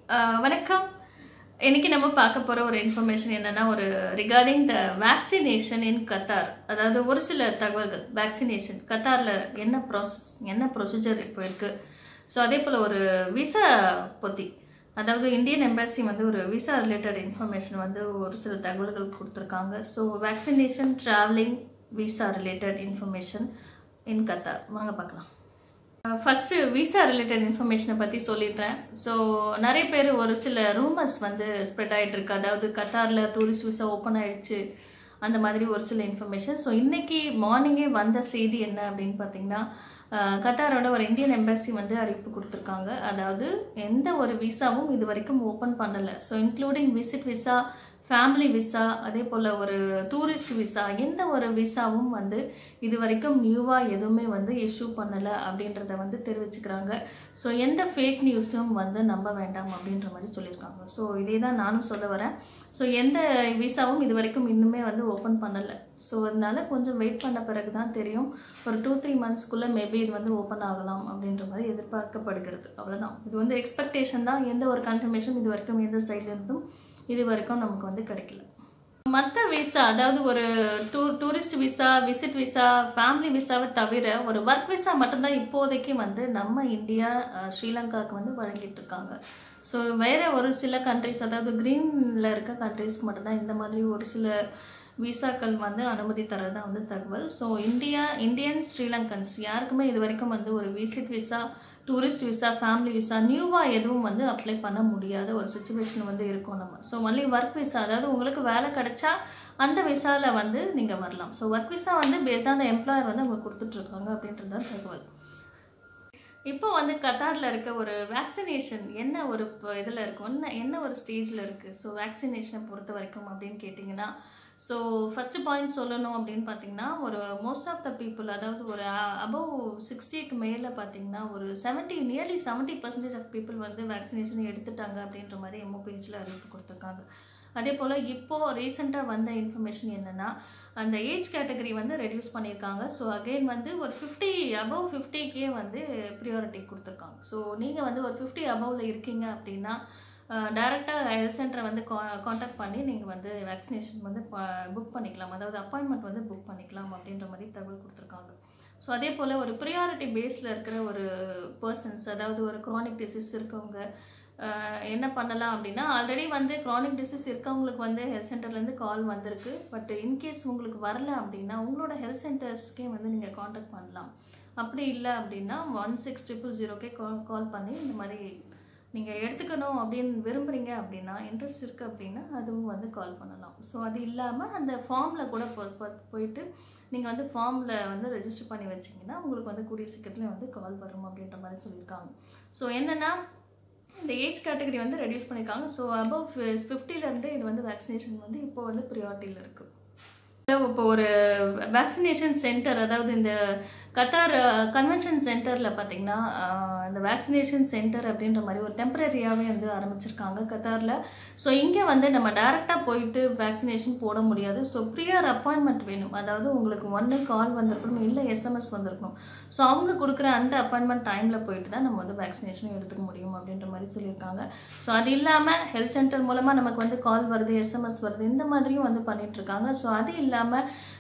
வணக்கம். இன்னைக்கு நம்ம பார்க்க போற ஒரு இன்ஃபர்மேஷன் என்னன்னா regarding the vaccination in Qatar. அதாவது ஒரு சில தகவல்கள் வேக்சினேஷன் கத்தார்ல என்ன ப்ராசஸ் என்ன ப்ரொசீஜர் இப்போ இருக்கு. ஸோ அதே போல் ஒரு விசா பற்றி அதாவது இந்தியன் எம்பசி ஒரு விசா ரிலேட்டட் இன்ஃபர்மேஷன் ஒரு சில தகவல்கள் கொடுத்துருக்காங்க. So vaccination travelling visa related information in Qatar வாங்க பார்க்கலாம். ஃபஸ்ட்டு விசா ரிலேட்டட் இன்ஃபர்மேஷனை பற்றி சொல்லிடுறேன். ஸோ நிறைய பேர் ஒரு சில ரூமர்ஸ் ஸ்ப்ரெட் ஆகிட்டு இருக்கு. அதாவது கத்தாரில் டூரிஸ்ட் விசா ஓப்பன் ஆகிடுச்சு அந்த மாதிரி ஒரு சில இன்ஃபர்மேஷன். ஸோ இன்றைக்கி மார்னிங்கே வந்த செய்தி என்ன அப்படின்னு பார்த்தீங்கன்னா, கத்தாரோட ஒரு இந்தியன் எம்பசி அறிவிப்பு கொடுத்துருக்காங்க. அதாவது எந்த ஒரு விசாவும் இது வரைக்கும் ஓப்பன் பண்ணலை. So including visit visa, family visa, அதே போல் ஒரு டூரிஸ்ட் விசா, எந்த ஒரு விசாவும் இது வரைக்கும் நியூவாக எதுவுமே இஷ்யூ பண்ணலை அப்படின்றத தெரிவிச்சுக்கிறாங்க. ஸோ எந்த ஃபேக் நியூஸும் நம்ப வேண்டாம் அப்படின்ற மாதிரி சொல்லியிருக்காங்க. ஸோ இதே தான் நானும் சொல்ல வரேன். ஸோ எந்த விசாவும் இது வரைக்கும் இன்னுமே ஓப்பன் பண்ணலை. ஸோ அதனால கொஞ்சம் வெயிட் பண்ண பிறகு தான் தெரியும். ஒரு 2-3 மந்த்ஸ்க்குள்ளே மேபி இது ஓப்பன் ஆகலாம் அப்படின்ற மாதிரி எதிர்பார்க்கப்படுகிறது. அவ்வளோதான். இது எக்ஸ்பெக்டேஷன் தான். எந்த ஒரு கன்ஃபர்மேஷன் இது வரைக்கும் எந்த சைட்லேருந்தும் இது வரைக்கும் நமக்கு கிடைக்கல. மற்ற விசா அதாவது ஒரு tourist visa, visit visa, family விசாவை தவிர ஒரு ஒர்க் விசா மட்டும்தான் இப்போதைக்கு நம்ம இந்தியா ஸ்ரீலங்காவுக்கு வழங்கிட்டு இருக்காங்க. ஸோ வேறு ஒரு சில கண்ட்ரிஸ் அதாவது க்ரீனில் இருக்க கண்ட்ரிஸ்க்கு மட்டும்தான் இந்த மாதிரி ஒரு சில விசாக்கள் அனுமதி தரதான் தகவல். ஸோ இந்தியன் ஸ்ரீலங்கன்ஸ் யாருக்குமே இது வரைக்கும் ஒரு visit visa, tourist visa, family visa நியூவாக எதுவும் அப்ளை பண்ண முடியாத ஒரு சுச்சுவேஷன் இருக்கும் நம்ம. ஸோ ஒன்லி ஒர்க் விசா அதாவது உங்களுக்கு வேலை கிடைச்சா அந்த விசாவில் நீங்கள் வரலாம். So work visa based on the employer அவங்க கொடுத்துட்ருக்காங்க அப்படின்றது தான் தகவல். இப்போ கத்தாரில் இருக்க ஒரு வேக்சினேஷன் என்ன ஒரு இதில் இருக்கும், என்ன ஒரு ஸ்டேஜில் இருக்குது. ஸோ வேக்சினேஷனை பொறுத்த வரைக்கும் அப்படின்னு கேட்டிங்கன்னா, ஸோ ஃபஸ்ட்டு பாயிண்ட் சொல்லணும் அப்படின்னு பார்த்தீங்கன்னா, ஒரு மோஸ்ட் ஆஃப் த பீப்புள் அதாவது ஒரு அபவ் 60க்கு மேலே பார்த்தீங்கன்னா ஒரு நியர்லி 70% ஆஃப் பீப்புள் வேக்சினேஷன் எடுத்துட்டாங்க அப்படின்ற மாதிரி எம்ஓபிஹெச்சில் அறிவிப்பு கொடுத்துருக்காங்க. அதே போல் இப்போது ரீசெண்டாக வந்த இன்ஃபர்மேஷன் என்னென்னா, அந்த ஏஜ் கேட்டகரி ரெடியூஸ் பண்ணியிருக்காங்க. ஸோ அகெயின் ஒரு 50 அபவ் 50க்கே ப்ரியாரிட்டி கொடுத்துருக்காங்க. ஸோ நீங்கள் ஒரு 50 அபவில் இருக்கீங்க அப்படின்னா டைரெக்டாக ஹெல்த் சென்டரை காண்டாக்ட் பண்ணி நீங்கள் வேக்சினேஷன் புக் பண்ணிக்கலாம். அதாவது அப்பாயின்மெண்ட் புக் பண்ணிக்கலாம் அப்படின்ற மாதிரி தகவல் கொடுத்துருக்காங்க. ஸோ அதே போல் ஒரு ப்ரியாரிட்டி பேஸில் இருக்கிற ஒரு பர்சன்ஸ் அதாவது ஒரு க்ரானிக் டிசீஸ் இருக்கவங்க என்ன பண்ணலாம் அப்படின்னா, ஆல்ரெடி க்ரானிக் டிசீஸ் இருக்கவங்களுக்கு ஹெல்த் சென்டர்லேருந்து கால் வந்திருக்கு. பட் இன்கேஸ் உங்களுக்கு வரல அப்படின்னா உங்களோட ஹெல்த் சென்டர்ஸ்க்கே நீங்கள் காண்டாக்ட் பண்ணலாம். அப்படி இல்லை அப்படின்னா 1600க்கே கால் பண்ணி இந்த மாதிரி நீங்கள் எடுத்துக்கணும் அப்படின்னு விரும்புகிறீங்க அப்படின்னா, இன்ட்ரெஸ்ட் இருக்குது அப்படின்னா அதுவும் கால் பண்ணலாம். ஸோ அது இல்லாமல் அந்த ஃபார்மில் கூட போயிட்டு நீங்கள் ஃபார்மில் ரெஜிஸ்டர் பண்ணி வச்சிங்கன்னா உங்களுக்கு கூடிய சீக்கிரத்தில் கால் வரும் அப்படின்ற மாதிரி சொல்லியிருக்காங்க. ஸோ என்னென்னா இந்த ஏஜ் கேட்டகரி ரெடியூஸ் பண்ணியிருக்காங்க. ஸோ அபவ் 50லேருந்து இது வேக்சினேஷன் இப்போ ப்ரியாரிட்டியில் இருக்குது. இப்போ ஒரு வேக்சினேஷன் சென்டர் அதாவது இந்த கத்தார் கன்வென்ஷன் சென்டரில் பார்த்தீங்கன்னா இந்த வேக்சினேஷன் சென்டர் அப்படின்ற மாதிரி ஒரு டெம்பரரியாகவே ஆரம்பிச்சிருக்காங்க கத்தாரில். ஸோ இங்கே நம்ம டைரெக்டாக போயிட்டு வேக்சினேஷன் போட முடியாது. ஸோ ப்ரியர் அப்பாயின்மெண்ட் வேணும். அதாவது உங்களுக்கு ஒன்று கால் வந்திருக்கணும், இல்லை எஸ்எம்எஸ் வந்திருக்கணும். ஸோ அவங்க கொடுக்குற அந்த அப்பாயின்மெண்ட் டைமில் போயிட்டு தான் நம்ம வேக்சினேஷன் எடுத்துக்க முடியும் அப்படின்ற மாதிரி சொல்லியிருக்காங்க. ஸோ அது இல்லாமல் ஹெல்த் சென்டர் மூலமாக நமக்கு கால் வருது, எஸ்எம்எஸ் வருது, இந்த மாதிரியும் பண்ணிகிட்ருக்காங்க. ஸோ அது இல்லாமல்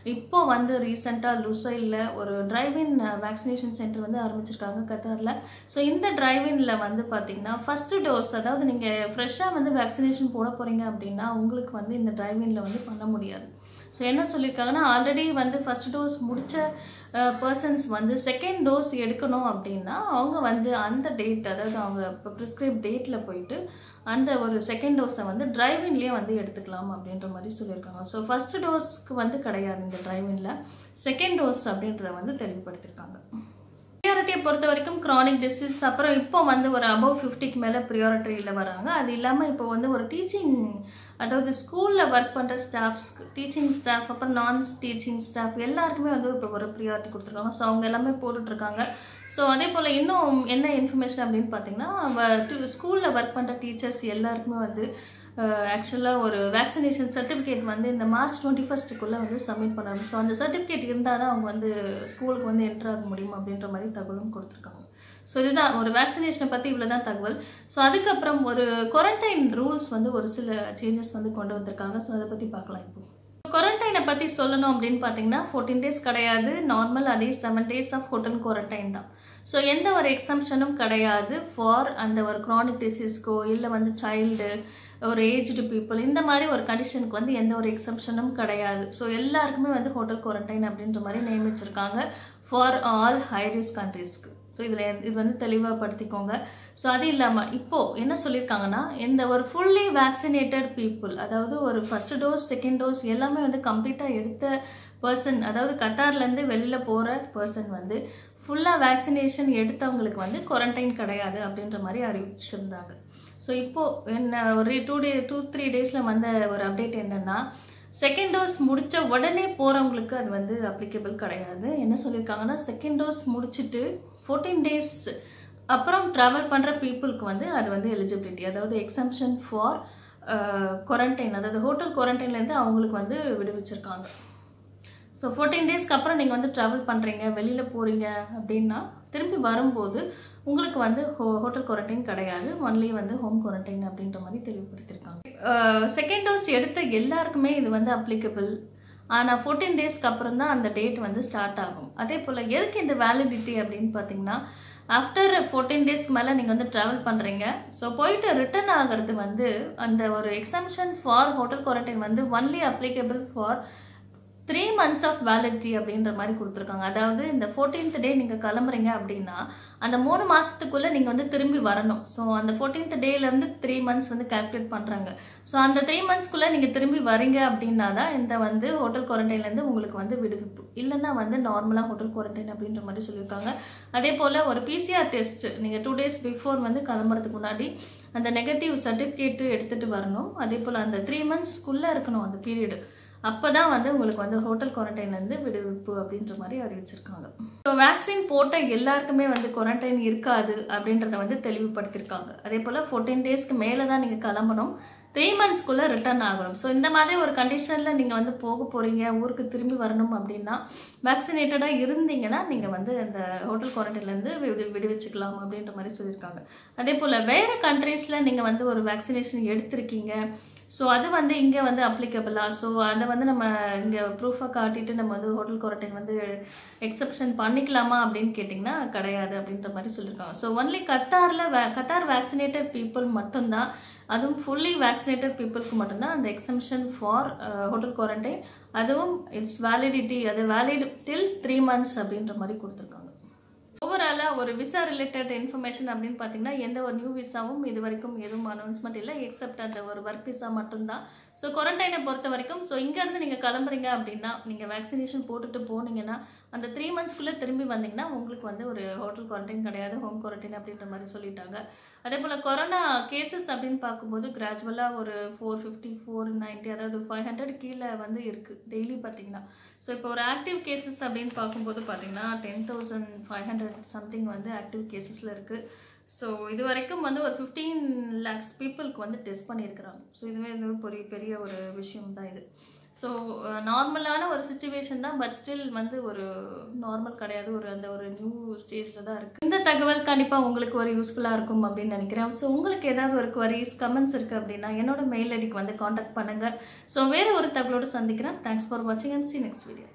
இப்போ ரீசெண்டாக லுசைலில் ஒரு டிரைவின் வேக்சினேஷன் சென்டர் ஆரம்பிச்சிருக்காங்க கத்தாரில். ஸோ இந்த டிரைவினில் பார்த்தீங்கன்னா ஃபஸ்ட்டு டோஸ் அதாவது நீங்கள் ஃப்ரெஷ்ஷாக வேக்சினேஷன் போட போகிறீங்க அப்படின்னா உங்களுக்கு இந்த டிரைவினில் பண்ண முடியாது. ஸோ என்ன சொல்லியிருக்காங்கன்னா, ஆல்ரெடி ஃபஸ்ட் டோஸ் முடித்த பர்சன்ஸ் செகண்ட் டோஸ் எடுக்கணும் அப்படின்னா அவங்க அந்த டேட் அதாவது அவங்க இப்போ ப்ரிஸ்கிரைப் டேட்டில் போயிட்டு அந்த ஒரு செகண்ட் டோஸை டிரைவின்லேயே எடுத்துக்கலாம் அப்படின்ற மாதிரி சொல்லியிருக்காங்க. ஸோ ஃபஸ்ட்டு டோஸ்க்கு கிடையாது இந்த டிரைவினில், செகண்ட் டோஸ் அப்படின்றத தெளிவுபடுத்தியிருக்காங்க. ப்ரியாரிட்டியை பொறுத்த வரைக்கும் க்ரானிக் டிசீஸ், அப்புறம் இப்போ ஒரு அபவ் 50க்கு மேலே ப்ரியாரிட்டியில் வராங்க. அது இல்லாமல் இப்போ ஒரு டீச்சிங் அதாவது ஸ்கூலில் ஒர்க் பண்ணுற ஸ்டாஃப்ஸ்க்கு, டீச்சிங் ஸ்டாஃப், அப்புறம் நான் டீச்சிங் ஸ்டாஃப் எல்லாருக்குமே இப்போ ஒரு ப்ரியாரிட்டி கொடுத்துருக்காங்க. ஸோ அவங்க எல்லாமே போட்டுட்ருக்காங்க. ஸோ அதே போல் இன்னும் என்ன இன்ஃபர்மேஷன் அப்படின்னு பார்த்தீங்கன்னா, ஸ்கூலில் ஒர்க் பண்ணுற டீச்சர்ஸ் எல்லாருக்குமே ஆக்சுவலாக ஒரு வேக்சினேஷன் சர்டிஃபிகேட் இந்த மார்ச் 21க்குள்ளே சப்மிட் பண்ணணும். ஸோ அந்த சர்டிஃபிகேட் இருந்தால் தான் அவங்க ஸ்கூலுக்கு என்ட்ரு ஆக முடியும் அப்படின்ற மாதிரி தகவலும் கொடுத்துருக்காங்க. ஸோ இதுதான் ஒரு வேக்சினேஷனை பற்றி இவ்வளோ தான் தகவல். ஸோ அதுக்கப்புறம் ஒரு குவாரண்டைன் ரூல்ஸ் வந்து ஒரு சில சேஞ்சஸ் வந்து கொண்டு வந்திருக்காங்க. ஸோ அதை பற்றி பார்க்கலாம். இப்போ குவாரண்டைனை பற்றி சொல்லணும் அப்படின்னு பார்த்தீங்கன்னா 14 days கிடையாது, நார்மல் அதே 7 days ஆஃப் ஹோட்டல் குவாரண்டைன் தான். ஸோ எந்த ஒரு எக்ஸம்ஷனும் கிடையாது ஃபார் அந்த ஒரு க்ரானிக் டிசீஸ்க்கோ இல்லை வந்து சைல்டு ஒரு ஏஜ்டு பீப்புள் இந்த மாதிரி ஒரு கண்டிஷனுக்கு வந்து எந்த ஒரு எக்ஸம்ஷனும் கிடையாது. ஸோ எல்லாருக்குமே வந்து ஹோட்டல் குவாரண்டைன் அப்படின்ற மாதிரி நியமிச்சிருக்காங்க ஃபார் ஆல் ஹை ரிஸ்க் கண்ட்ரீஸ்க்கு. ஸோ இது வந்து தெளிவாகப்படுத்திக்கோங்க. ஸோ அது இல்லாமல் இப்போது என்ன சொல்லியிருக்காங்கன்னா, இந்த ஒரு ஃபுல்லி வேக்சினேட்டட் பீப்புள், அதாவது ஒரு ஃபர்ஸ்ட் டோஸ் செகண்ட் டோஸ் எல்லாமே வந்து கம்ப்ளீட்டாக எடுத்த பர்சன், அதாவது கத்தார்லேருந்து வெளியில் போகிற பர்சன் வந்து ஃபுல்லாக வேக்சினேஷன் எடுத்தவங்களுக்கு வந்து குவாரண்டைன் கிடையாது அப்படின்ற மாதிரி அறிவிச்சிருந்தாங்க. ஸோ இப்போது என்ன ஒரு 2-3 டேஸில் வந்த ஒரு அப்டேட் என்னென்னா, செகண்ட் டோஸ் முடித்த உடனே போகிறவங்களுக்கு அது வந்து அப்ளிகபிள் கிடையாது. என்ன சொல்லியிருக்காங்கன்னா, செகண்ட் டோஸ் முடிச்சுட்டு 14 days அப்புறம் ட்ராவல் பண்ணுற பீப்புளுக்கு வந்து அது வந்து எலிஜிபிலிட்டி, அதாவது எக்ஸம்ஷன் ஃபார் குவாரண்டைன், அதாவது ஹோட்டல் குவாரண்டைன்லேருந்து அவங்களுக்கு வந்து விடுவிச்சிருக்காங்க. ஸோ 14 daysக்கு அப்புறம் நீங்கள் வந்து ட்ராவல் பண்ணுறீங்க, வெளியில் போகிறீங்க அப்படின்னா திரும்பி வரும்போது உங்களுக்கு வந்து ஹோட்டல் குவாரண்டைன் கிடையாது, ஒன்லி வந்து ஹோம் குவாரண்டைன் அப்படின்ற மாதிரி தெளிவுபடுத்தியிருக்காங்க. செகண்ட் டோஸ் எடுத்த எல்லாருக்குமே இது வந்து அப்ளிகபிள். ஆனால் 14 daysக்கு அப்புறம் தான் அந்த டேட் வந்து ஸ்டார்ட் ஆகும். அதே போல் எதுக்கு இந்த வேலிடிட்டி அப்படின்னு பார்த்தீங்கன்னா, ஆஃப்டர் 14 daysக்கு மேலே நீங்கள் வந்து ட்ராவல் பண்ணுறீங்க. ஸோ போயிட்டு ரிட்டர்ன் ஆகிறது வந்து அந்த ஒரு எக்ஸம்ஷன் ஃபார் ஹோட்டல் குவாரண்டைன் வந்து only applicable for 3 months of validity அப்படின்ற மாதிரி கொடுத்துருக்காங்க. அதாவது இந்த 14th day நீங்கள் கிளம்புறீங்க அப்படின்னா அந்த 3 மாதத்துக்குள்ளே நீங்கள் வந்து திரும்பி வரணும். ஸோ அந்த 14th dayலேருந்து 3 months வந்து கால்குலேட் பண்ணுறாங்க. ஸோ அந்த 3 monthsக்குள்ளே நீங்கள் திரும்பி வரீங்க அப்படின்னா தான் இந்த வந்து ஹோட்டல் குவாரண்டைன்லேருந்து உங்களுக்கு வந்து விடுவிப்பு, இல்லைன்னா வந்து நார்மலாக ஹோட்டல் குவாரண்டைன் அப்படின்ற மாதிரி சொல்லியிருக்காங்க. அதே போல் ஒரு PCR டெஸ்ட் நீங்கள் 2 days பிஃபோர் வந்து கிளம்புறதுக்கு முன்னாடி அந்த நெகட்டிவ் சர்டிஃபிகேட்டு எடுத்துகிட்டு வரணும். அதே போல் அந்த 3 monthsக்குள்ளே இருக்கணும் அந்த பீரியடு. அப்போ தான் வந்து உங்களுக்கு வந்து ஹோட்டல் குவாரண்டைன்லேருந்து விடுவிப்பு அப்படின்ற மாதிரி அறிவிச்சிருக்காங்க. ஸோ வேக்சின் போட்ட எல்லாருக்குமே வந்து குவாரண்டைன் இருக்காது அப்படின்றத வந்து தெளிவுபடுத்தியிருக்காங்க. அதே போல் 14 daysக்கு மேலே தான் நீங்கள் கிளம்பணும், 3 monthsக்குள்ளே ரிட்டர்ன் ஆகணும். ஸோ இந்த மாதிரி ஒரு கண்டிஷனில் நீங்கள் வந்து போக போகிறீங்க, ஊருக்கு திரும்பி வரணும் அப்படின்னா வேக்சினேட்டடாக இருந்தீங்கன்னா நீங்கள் வந்து அந்த ஹோட்டல் குவாரண்டைன்லேருந்து விடுவிச்சுக்கலாம் அப்படின்ற மாதிரி சொல்லியிருக்காங்க. அதே போல் வேறு கண்ட்ரீஸில் நீங்கள் வந்து ஒரு வேக்சினேஷன் எடுத்திருக்கீங்க, ஸோ அது வந்து இங்கே வந்து அப்ளிகபிளா, ஸோ அதை வந்து நம்ம இங்கே ப்ரூஃபாக காட்டிட்டு நம்ம வந்து ஹோட்டல் குவாரண்டைன் வந்து எக்ஸப்ஷன் பண்ணிக்கலாமா அப்படின்னு கேட்டிங்கன்னா கிடையாது அப்படின்ற மாதிரி சொல்லியிருக்காங்க. So only Qatar vaccinated people மட்டும்தான், அதுவும் ஃபுல்லி வேக்சினேட்டட் பீப்புளுக்கு மட்டும்தான் அந்த எக்ஸம்ஷன் ஃபார் ஹோட்டல் குவாரண்டைன், அதுவும் இட்ஸ் வேலிடிட்டி, அது வேலிட் டில் 3 months அப்படின்ற மாதிரி கொடுத்துருக்காங்க. ஓவராலாக ஒரு விசா ரிலேட்டட் இன்ஃபர்மேஷன் அப்படின்னு பார்த்தீங்கன்னா, எந்த ஒரு நியூ விசாவும் இது வரைக்கும் எதுவும் அனௌன்ஸ்மெண்ட் இல்லை, எக்ஸப்ட் அந்த ஒரு ஒர்க் விசா மட்டும்தான். ஸோ குவாரண்டைனை பொறுத்த வரைக்கும், ஸோ இங்கேருந்து நீங்கள் கிளம்புறீங்க அப்படின்னா நீங்கள் வேக்சினேஷன் போட்டுட்டு போனீங்கன்னா அந்த 3 monthsக்குள்ளே திரும்பி வந்தீங்கன்னா உங்களுக்கு வந்து ஒரு ஹோட்டல் குவாரண்டைன் கிடையாது, ஹோம் குவாரண்டைன் அப்படின்ற மாதிரி சொல்லிட்டாங்க. அதே போல் கொரோனா கேசஸ் அப்படின்னு பார்க்கும்போது கிராஜுவலாக ஒரு 450, 490, அதாவது 500 கீழே வந்து இருக்குது டெய்லி பார்த்தீங்கன்னா. ஸோ இப்போ ஒரு ஆக்டிவ் கேசஸ் அப்படின்னு பார்க்கும்போது பார்த்தீங்கன்னா 10,500 சம்திங் வந்து ஆக்டிவ் கேசஸில் இருக்குது. ஸோ இது வரைக்கும் வந்து ஒரு 15 lakhs பீப்புளுக்கு வந்து டெஸ்ட் பண்ணியிருக்கிறாங்க. ஸோ இதுவே வந்து பெரிய ஒரு விஷயம் தான் இது. ஸோ நார்மலான ஒரு சிச்சுவேஷன் தான், பட் ஸ்டில் வந்து ஒரு நார்மல் கிடையாது, அந்த ஒரு நியூ ஸ்டேஜில் தான் இருக்குது. இந்த தகவல் கண்டிப்பாக உங்களுக்கு ஒரு யூஸ்ஃபுல்லாக இருக்கும் அப்படின்னு நினைக்கிறேன். ஸோ உங்களுக்கு ஏதாவது ஒரு குவரிஸ் கமெண்ட்ஸ் இருக்குது அப்படின்னா என்னோட மெயில் ஐடிக்கு வந்து காண்டாக்ட் பண்ணுங்கள். ஸோ வேறு ஒரு தகவலோடு சந்திக்கிறேன். தேங்க்ஸ் ஃபார் வாட்சிங் அண்ட் see next video.